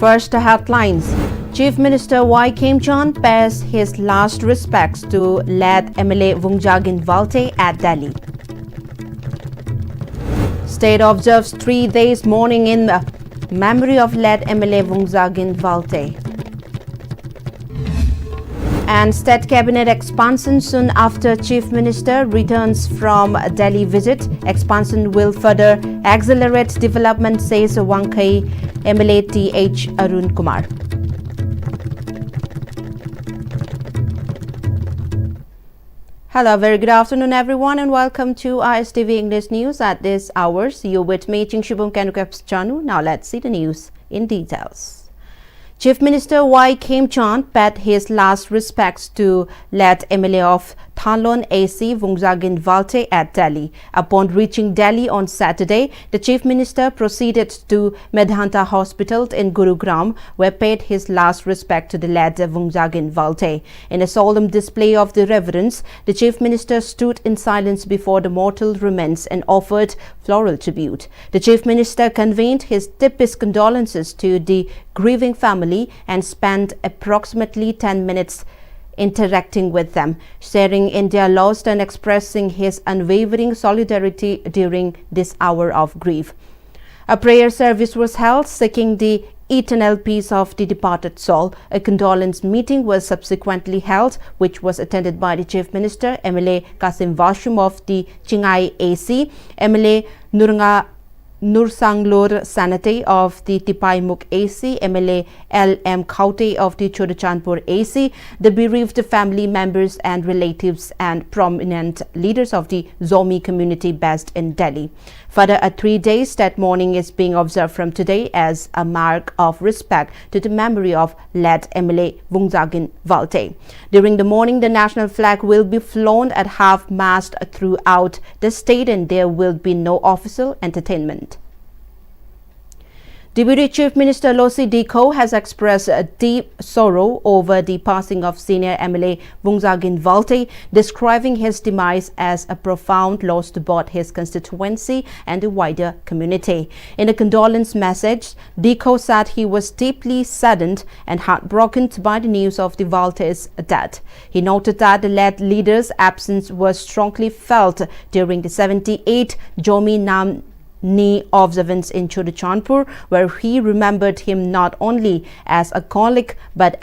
First headlines. Chief Minister Y. Khemchand pays his last respects to late MLA Vungjagin Valte at Delhi. State observes 3 days mourning in the memory of late MLA Vungjagin Valte. And State Cabinet expansion soon after Chief Minister returns from Delhi visit. Expansion will further accelerate development, says Wankhai MLA T.H. Arun Kumar. Hello, very good afternoon everyone and welcome to ISTV English News at this hour. You're with me, Shubham Kanukap's channel. Now let's see the news in details. Chief Minister Y. Khemchand paid his last respects to late MLA of Thalon AC Vungjagin Valte at Delhi. Upon reaching Delhi on Saturday, the Chief Minister proceeded to Medhanta Hospital in Gurugram, where paid his last respect to the late Vungjagin Valte. In a solemn display of the reverence, the Chief Minister stood in silence before the mortal remains and offered floral tribute. The Chief Minister conveyed his deepest condolences to the grieving family and spent approximately 10 minutes interacting with them, sharing in their loss and expressing his unwavering solidarity during this hour of grief. A prayer service was held seeking the eternal peace of the departed soul. A condolence meeting was subsequently held, which was attended by the Chief Minister, MLA Kasim Washum of the Chingai AC, MLA Nursanglor Sanate of the Tipaimuk AC, MLA L.M. Kaute of the Chodachandpur AC, the bereaved family members and relatives and prominent leaders of the Zomi community based in Delhi. Further, a 3-day state mourning is being observed from today as a mark of respect to the memory of late MLA Vungjagin Valte. During the mourning, the national flag will be flown at half-mast throughout the state and there will be no official entertainment. Deputy Chief Minister Losi Diko has expressed a deep sorrow over the passing of senior MLA Vungjagin Valte, describing his demise as a profound loss to both his constituency and the wider community. In a condolence message, Diko said he was deeply saddened and heartbroken by the news of the Valte's death. He noted that the late leader's absence was strongly felt during the 78th Jomi Nam Ni observance in Chodachandpur, where he remembered him not only as a colleague but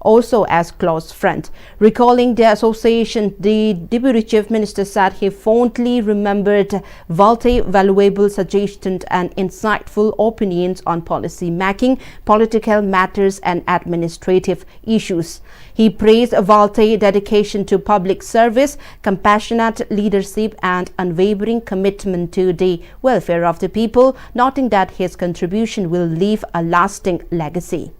also as close friend. Recalling the association, the Deputy Chief Minister said he fondly remembered Valte's valuable suggestions and insightful opinions on policy making, political matters and administrative issues. He praised Valte's dedication to public service, compassionate leadership and unwavering commitment to the welfare of the people, noting that his contribution will leave a lasting legacy.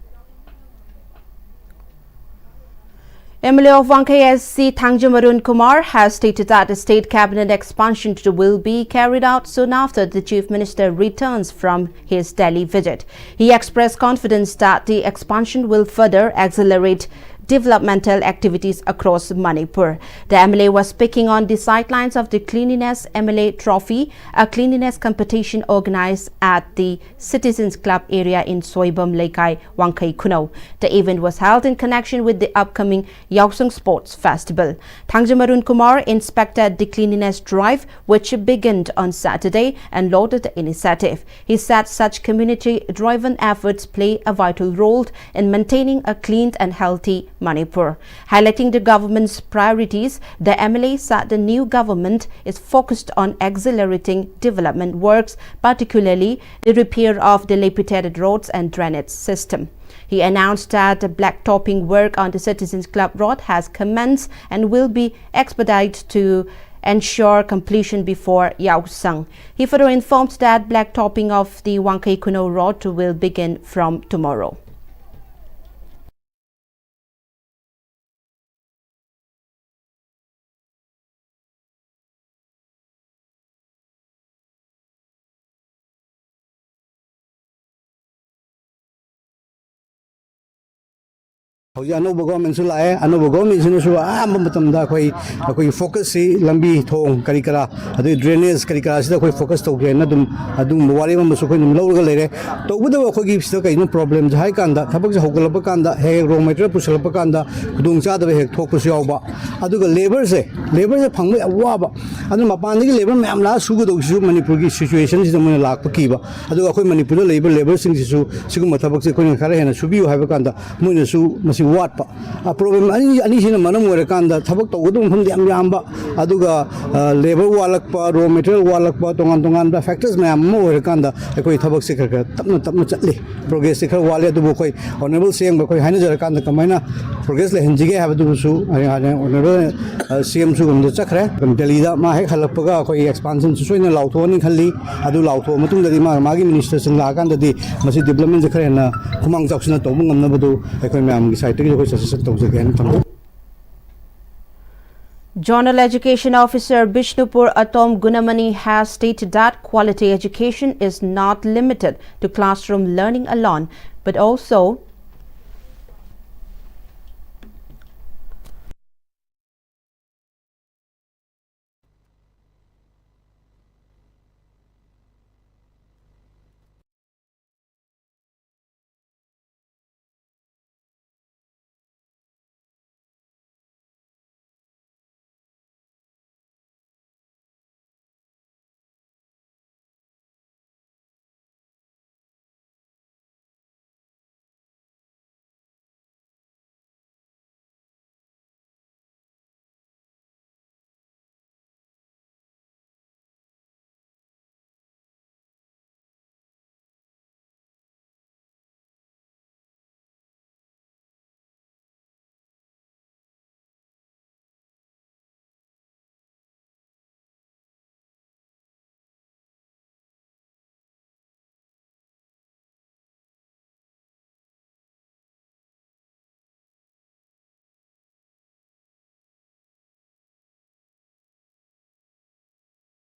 MLA of Wankhai SC Thangjam Arun Kumar has stated that the state cabinet expansion will be carried out soon after the Chief Minister returns from his Delhi visit. He expressed confidence that the expansion will further accelerate developmental activities across Manipur. The MLA was speaking on the sidelines of the Cleanliness MLA Trophy, a cleanliness competition organized at the Citizens Club area in Soibam Laikai, Wankhai Kuno. The event was held in connection with the upcoming Yausung Sports Festival. Thangjam Arun Kumar inspected the cleanliness drive, which began on Saturday, and lauded the initiative. He said such community-driven efforts play a vital role in maintaining a clean and healthy Manipur. Highlighting the government's priorities, the MLA said the new government is focused on accelerating development works, particularly the repair of dilapidated roads and drainage system. He announced that the blacktopping work on the Citizens Club Road has commenced and will be expedited to ensure completion before Yausung. He further informed that blacktopping of the Wankhai Kuno Road will begin from tomorrow. Hojia no government su lae ano government sinu su matam da koi focus si lambi thong kari kara adu drainage kari kara sida koi focus to ge na dum wari ma su koi num lo ga lere to bu da koi gi sida kai no problem jai kan da thabak ja hogal ba kan da he raw material pusal ba kan da dung cha da he thok pu yaw ba adu ga labor se phang ba wa ba adu ma pan gi labor mam la su gu do su manipur gi situation si da lak pa ki ba adu koi manipur labor sing si su sigu ma thabak se koi khara he na su bi ha ba kan da mu ne su what problem ani sina manam wore kanda thabak to udum pham yam yamba aduga labor walak pa raw material walak pa tongan ba factors me am wore kanda koi thabak se kha tapna chatli progress se kha wale adu koi honorable cm ba koi haina jar kanda kamaina progress le hinjige ha du su honorable cm su gum chakre delhi da ma he khalak pa koi expansion su soina lautho ni khalli adu lautho matung da ma magi minister sing la kanda di masi development se khare na khumang jaksna to ngam na badu koi me am gi site Zonal Education Officer Bishnupur Atom Gunamani has stated that quality education is not limited to classroom learning alone, but also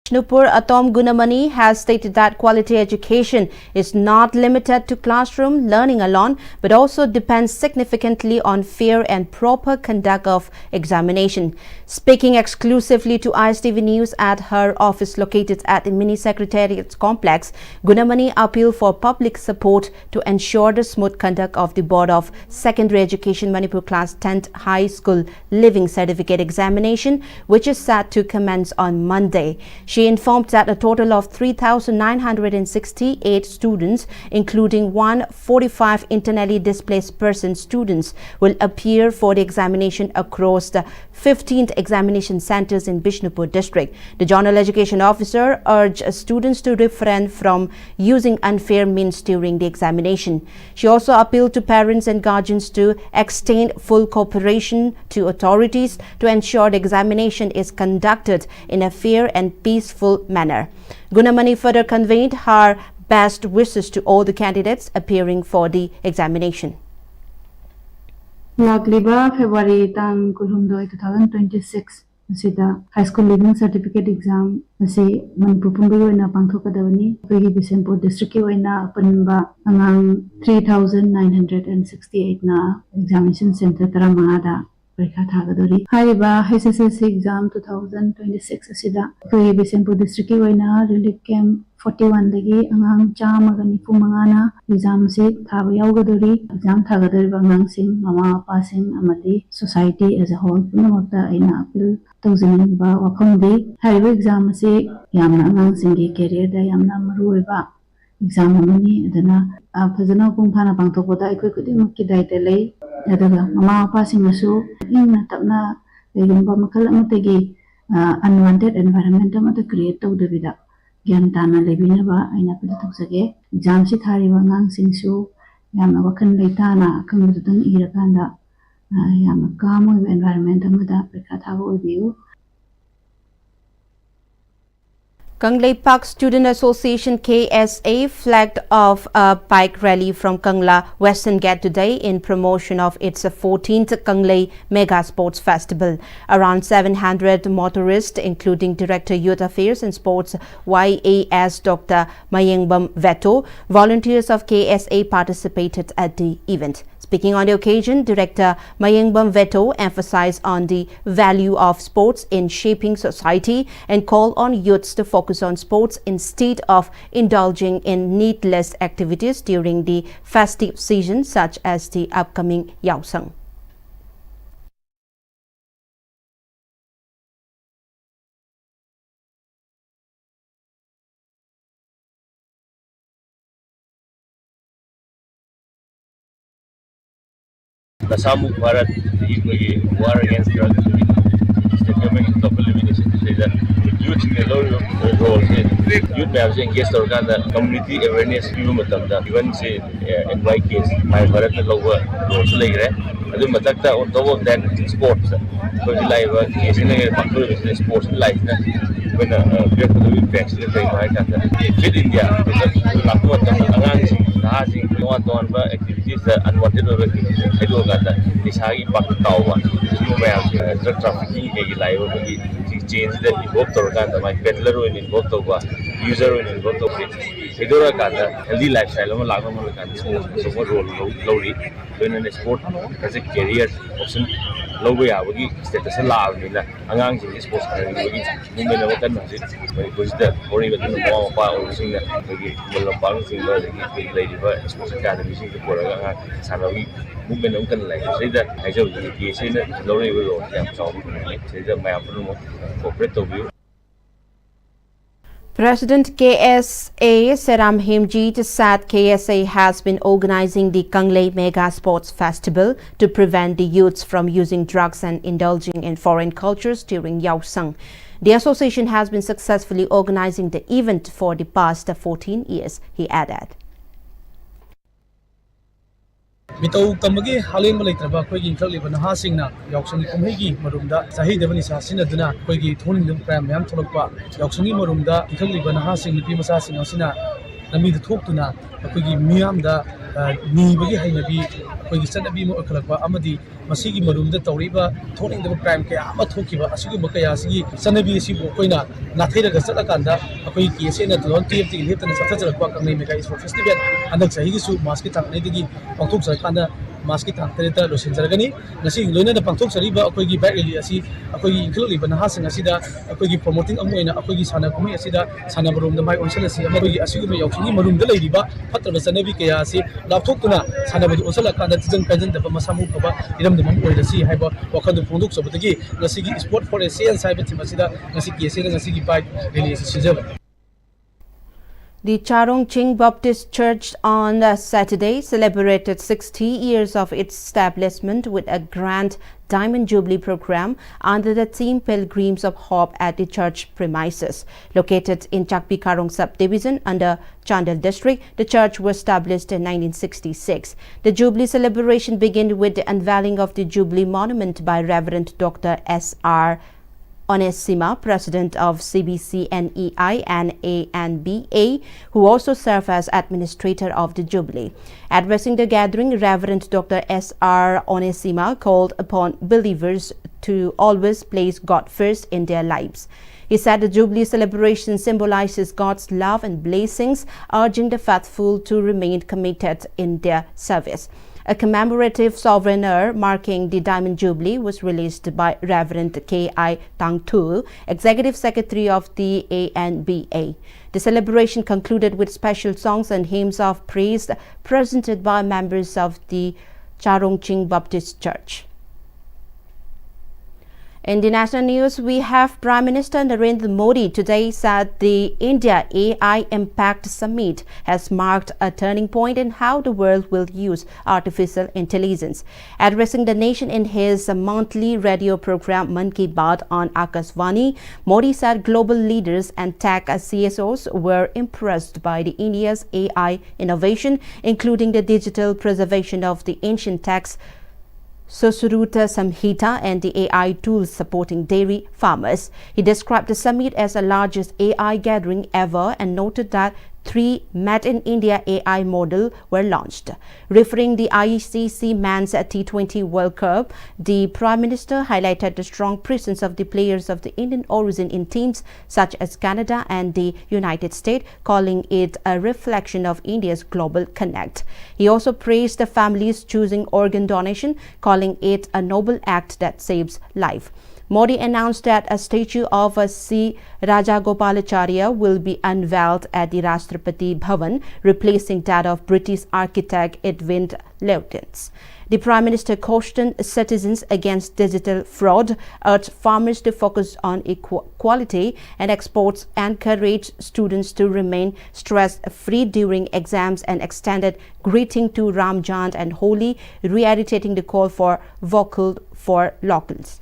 Bishnupur Atom Gunamani has stated that quality education is not limited to classroom learning alone, but also depends significantly on fair and proper conduct of examination. Speaking exclusively to Istv News at her office located at the Mini Secretariat Complex, Gunamani appealed for public support to ensure the smooth conduct of the Board of Secondary Education Manipur Class 10th High School Living Certificate Examination, which is set to commence on Monday. She informed that a total of 3,968 students, including 145 internally displaced person students, will appear for the examination across the 15th examination centers in Bishnupur district. The Zonal Education Officer urged students to refrain from using unfair means during the examination. She also appealed to parents and guardians to extend full cooperation to authorities to ensure the examination is conducted in a fair and peaceful manner. Gunamani further conveyed her best wishes to all the candidates appearing for the examination. Lagliba February tang kulhumdoi 2026 asida high school living certificate exam asi Manipur pumbi oina pangthokadawani pegi Bisempur district ki oina panba angang 3968 na examination center taramanga da parikha thagadori haiba HSSC exam 2026 asida pegi Bisempur district ki oina relief camp 41 dagi angang chama gani pumangana exam se thaba yaugadori exam thagadori bangang sing mama papa sing amadi society as a whole punamakta aina appeal tawjinin ba wafamdi haiba exam se yamna angang singi career da yamna maruiba exam amani adana phajana pungphana pangthokpoda aikoi kudimaki daita lei adaga mama papa sing asu ingna tapna legumba makal amatagi unwanted environment amata create tawdabida Gyan tana lebina ba aina pila taksage exam si thari wa ngang singsu yamna wakan leitana kangudutang irakanda yamna kamo environment amada parikha thaba oibiu. Kanglei Park Student Association KSA flagged off a bike rally from Kangla Western Gate today in promotion of its 14th Kanglei Mega Sports Festival. Around 700 motorists, including Director Youth Affairs and Sports YAS Dr. Mayengbam Veto, volunteers of KSA participated at the event. Speaking on the occasion, Director Mayengbam Veto emphasized on the value of sports in shaping society and called on youths to focus on sports instead of indulging in needless activities during the festive season such as the upcoming Yaosang. Nasamuk Bharat, war against drugs, state government local elimination that youth in the role, youth may have engaged the community awareness even say NY case, my Bharat lower roles later. Adu matakta on top of that sports. Because live case in a sports life when a vaccine fit India, activities unwanted activities. I don't got that. This high impact tower. Drug trafficking, change that involved organ, my peddler in involved over, user in involved over. Hidora Gata, healthy lifestyle, so what role lowly when in a sport as a career option. Low way out, status allowed in the Angang in sports movement of when it was that, or even the more power using the balancing the lady sports academy, the Koraga, Sanawi, movement of like say that I told you, say that low level of say that my corporate of you. President KSA Seram Himjit said KSA has been organizing the Kanglei Mega Sports Festival to prevent the youths from using drugs and indulging in foreign cultures during Yaosang. The association has been successfully organizing the event for the past 14 years, he added. Mitau kamagi haleng malai traba koi gi inkhali bana ha singna yauksangi kumhegi marumda sahi devani sasina duna koi gi thoning dum pram yam tholokpa yauksangi marumda inkhali bana ha sing lipi masa sing asina nami da thoktuna koi gi miyam da ni bagi hainabi koi gi sanabi mo akhlakpa amadi masigi marumda tawriba thoning dum pram ke ama thokiba asigi makaya sigi sanabi sibo koina nathira ga sadakanda koi gi sena tlon tip ti heptana sathajalakpa kangai mega sport festival andak sahi gi su maski taknai digi pangthok sarkanda maski taktereta losin jargani nasi loina da pangthok sariba akoi gi bike rally asi akoi gi inkhali bana ha sing asida akoi gi promoting amoina akoi gi sana kumai asida sana marum da mai onsala si akoi gi asigu me yaukini marum da leiriba fatra sanabi kaya asi lapthokuna sana badi osala kanda tijang kanjan da masamu phaba iram dum oida si haiba wakhadu phonduk sabutagi nasi gi sport for a science haiba thimasida nasi gi asida nasi gi bike rally asi sijaba. The Charongching Baptist Church on Saturday celebrated 60 years of its establishment with a grand Diamond Jubilee program under the theme Pilgrims of Hope at the church premises. Located in Chakpi Karong subdivision under Chandel district, the church was established in 1966. The Jubilee celebration began with the unveiling of the Jubilee monument by Reverend Dr. S.R. Onesima, President of CBCNEI and ANBA, who also served as Administrator of the Jubilee. Addressing the gathering, Reverend Dr. S.R. Onesima called upon believers to always place God first in their lives. He said the Jubilee celebration symbolizes God's love and blessings, urging the faithful to remain committed in their service. A commemorative souvenir marking the Diamond Jubilee was released by Reverend K.I. Tangtul, Executive Secretary of the ANBA. The celebration concluded with special songs and hymns of praise presented by members of the Charongching Baptist Church. In the national news, we have Prime Minister Narendra Modi today said the India AI Impact Summit has marked a turning point in how the world will use artificial intelligence. Addressing the nation in his monthly radio program Man Ki Baat on Akashvani, Modi said global leaders and tech CSOs were impressed by the India's AI innovation, including the digital preservation of the ancient texts Susuruta Samhita and the AI tools supporting dairy farmers. He described the summit as the largest AI gathering ever and noted that 3 Made in India AI model were launched. Referring the ICC Men's T20 World Cup, the Prime Minister highlighted the strong presence of the players of the Indian origin in teams such as Canada and the United States, calling it a reflection of India's global connect. He also praised the families choosing organ donation, calling it a noble act that saves life. Modi announced that a statue of C. Rajagopalacharya will be unveiled at the Rashtrapati Bhavan, replacing that of British architect Edwin Lutyens. The Prime Minister cautioned citizens against digital fraud, urged farmers to focus on equality and exports, encouraged students to remain stress-free during exams, and extended greeting to Ramjan and Holi, reiterating the call for vocal for locals.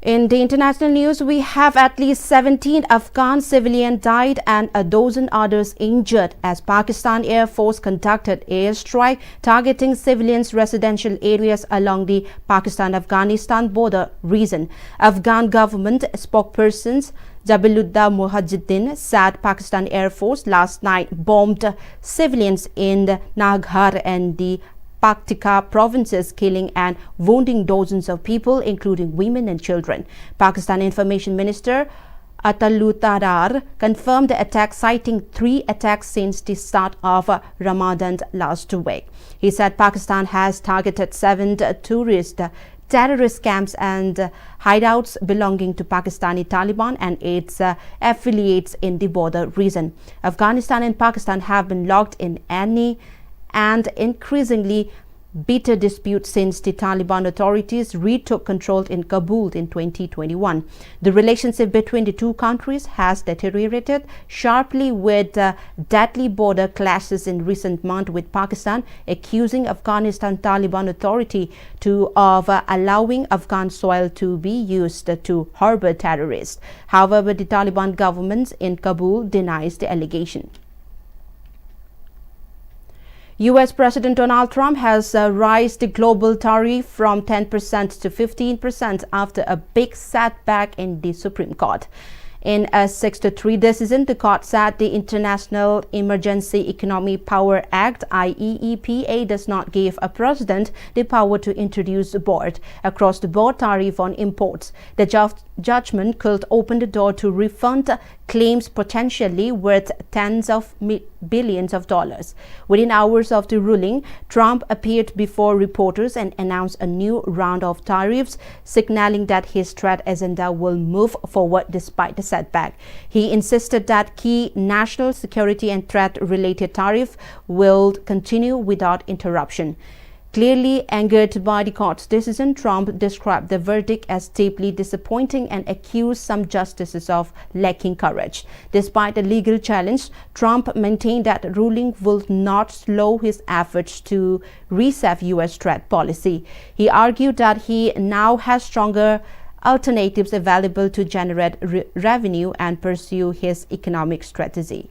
In the international news, we have at least 17 Afghan civilians died and a dozen others injured as Pakistan Air Force conducted airstrike targeting civilians' residential areas along the Pakistan-Afghanistan border region. Afghan government spokesperson Jabilullah Mujahideen said Pakistan Air Force last night bombed civilians in Nangarhar and the Paktika provinces, killing and wounding dozens of people, including women and children. Pakistan Information Minister Atalutarar confirmed the attack, citing 3 attacks since the start of Ramadan last week. He said Pakistan has targeted 7 terrorist camps and hideouts belonging to Pakistani Taliban and its affiliates in the border region. Afghanistan and Pakistan have been locked in and increasingly bitter dispute since the Taliban authorities retook control in Kabul in 2021. The relationship between the two countries has deteriorated sharply, with deadly border clashes in recent months, with Pakistan accusing Afghanistan Taliban authority of allowing Afghan soil to be used to harbor terrorists. However, the Taliban government in Kabul denies the allegation. U.S. President Donald Trump has raised the global tariff from 10% to 15% after a big setback in the Supreme Court. In a 6-3 decision, the court said the International Emergency Economic Power Act (IEEPA) does not give a president the power to introduce a board across-the-board tariff on imports. The judgment could open the door to refund claims potentially worth tens of billions of dollars. Within hours of the ruling, Trump appeared before reporters and announced a new round of tariffs, signaling that his trade agenda will move forward despite the setback. He insisted that key national security and threat-related tariffs will continue without interruption. Clearly angered by the court's decision, Trump described the verdict as deeply disappointing and accused some justices of lacking courage. Despite the legal challenge, Trump maintained that the ruling will not slow his efforts to reshape U.S. trade policy. He argued that he now has stronger alternatives available to generate revenue and pursue his economic strategy.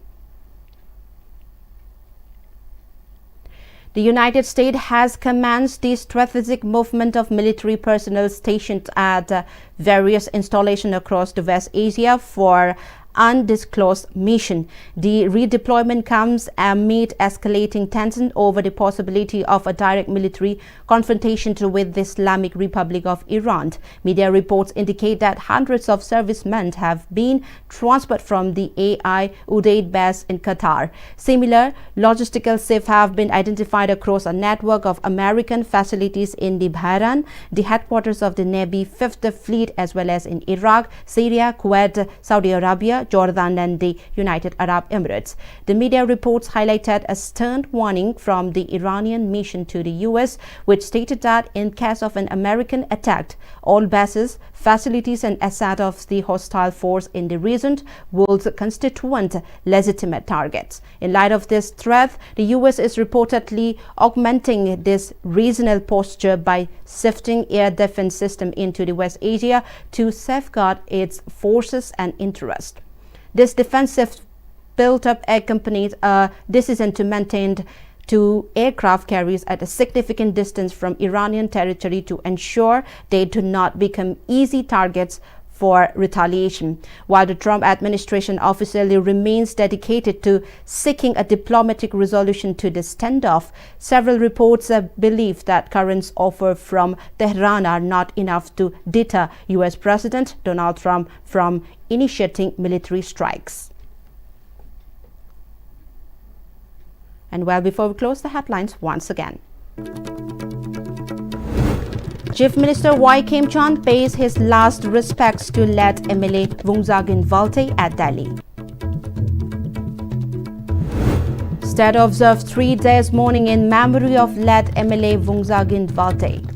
The United States has commenced the strategic movement of military personnel stationed at various installations across the West Asia for undisclosed mission. The redeployment comes amid escalating tension over the possibility of a direct military confrontation with the Islamic Republic of Iran. Media reports indicate that hundreds of servicemen have been transferred from the AI Udeid base in Qatar. Similar logistical shifts have been identified across a network of American facilities in the Bahrain, the headquarters of the Navy 5th Fleet, as well as in Iraq, Syria, Kuwait, Saudi Arabia, Jordan and the United Arab Emirates. The media reports highlighted a stern warning from the Iranian mission to the U.S., which stated that in case of an American attack, all bases, facilities and assets of the hostile force in the region would constitute legitimate targets. In light of this threat, the U.S. is reportedly augmenting this regional posture by shifting air defense system into the West Asia to safeguard its forces and interests. This defensive build-up accompanied a decision to maintain 2 aircraft carriers at a significant distance from Iranian territory to ensure they do not become easy targets for retaliation. While the Trump administration officially remains dedicated to seeking a diplomatic resolution to this standoff, several reports believe that current offers from Tehran are not enough to deter US President Donald Trump from initiating military strikes. And well, before we close the headlines once again. Chief Minister Y. Kim Chon pays his last respects to late MLA Vungsagin Valte at Delhi. State observed 3 days mourning in memory of late MLA Vungsagin Valte.